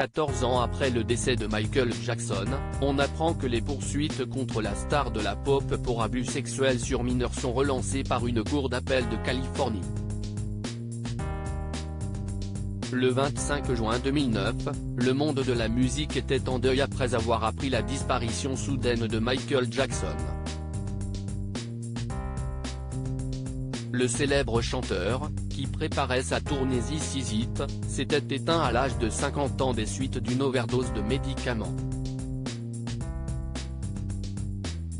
14 ans après le décès de Michael Jackson, on apprend que les poursuites contre la star de la pop pour abus sexuels sur mineurs sont relancées par une cour d'appel de Californie. Le 25 juin 2009, le monde de la musique était en deuil après avoir appris la disparition soudaine de Michael Jackson. Le célèbre chanteur, qui préparait sa tournée This Is It, s'était éteint à l'âge de 50 ans des suites d'une overdose de médicaments.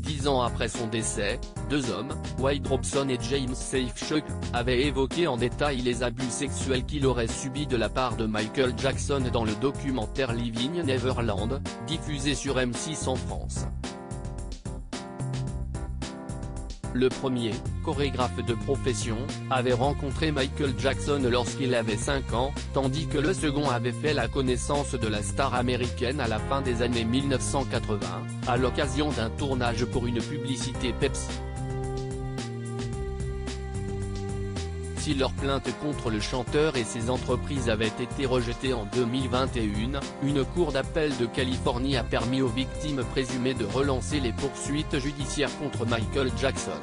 10 ans après son décès, deux hommes, Wade Robson et James Safechuck, avaient évoqué en détail les abus sexuels qu'il aurait subis de la part de Michael Jackson dans le documentaire Living Neverland, diffusé sur M6 en France. Le premier, chorégraphe de profession, avait rencontré Michael Jackson lorsqu'il avait 5 ans, tandis que le second avait fait la connaissance de la star américaine à la fin des années 1980, à l'occasion d'un tournage pour une publicité Pepsi. Si leur plainte contre le chanteur et ses entreprises avait été rejetée en 2021, une cour d'appel de Californie a permis aux victimes présumées de relancer les poursuites judiciaires contre Michael Jackson.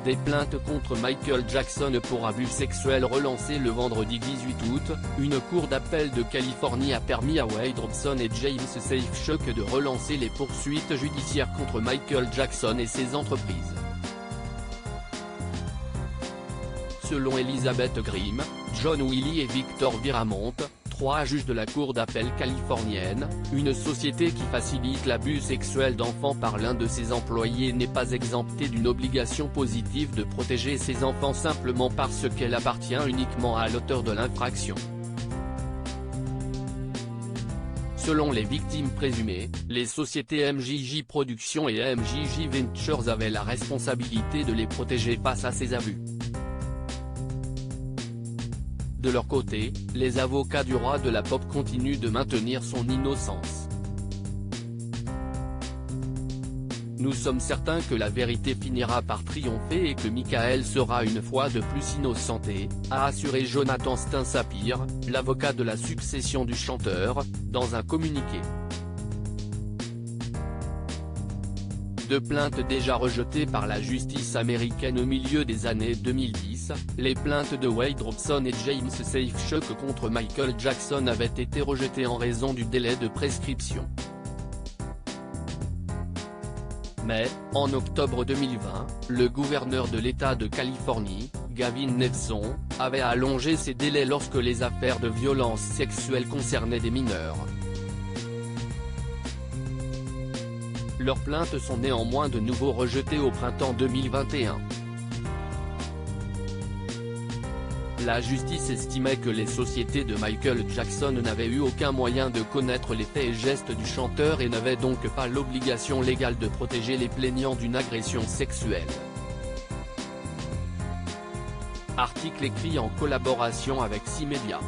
Des plaintes contre Michael Jackson pour abus sexuels relancées le vendredi 18 août, une cour d'appel de Californie a permis à Wade Robson et James Safechuck de relancer les poursuites judiciaires contre Michael Jackson et ses entreprises. Selon Elizabeth Grimm, John Wiley et Victor Viramont, 3 juges de la Cour d'appel californienne, une société qui facilite l'abus sexuel d'enfants par l'un de ses employés n'est pas exemptée d'une obligation positive de protéger ses enfants simplement parce qu'elle appartient uniquement à l'auteur de l'infraction. Selon les victimes présumées, les sociétés MJJ Productions et MJJ Ventures avaient la responsabilité de les protéger face à ces abus. De leur côté, les avocats du roi de la pop continuent de maintenir son innocence. Nous sommes certains que la vérité finira par triompher et que Michael sera une fois de plus innocenté, a assuré Jonathan Stein-Sapir, l'avocat de la succession du chanteur, dans un communiqué. Deux plaintes déjà rejetées par la justice américaine au milieu des années 2010, les plaintes de Wade Robson et James Safechuck contre Michael Jackson avaient été rejetées en raison du délai de prescription. Mais, en octobre 2020, le gouverneur de l'État de Californie, Gavin Newsom, avait allongé ces délais lorsque les affaires de violences sexuelles concernaient des mineurs. Leurs plaintes sont néanmoins de nouveau rejetées au printemps 2021. La justice estimait que les sociétés de Michael Jackson n'avaient eu aucun moyen de connaître les faits et gestes du chanteur et n'avaient donc pas l'obligation légale de protéger les plaignants d'une agression sexuelle. Article écrit en collaboration avec 6 médias.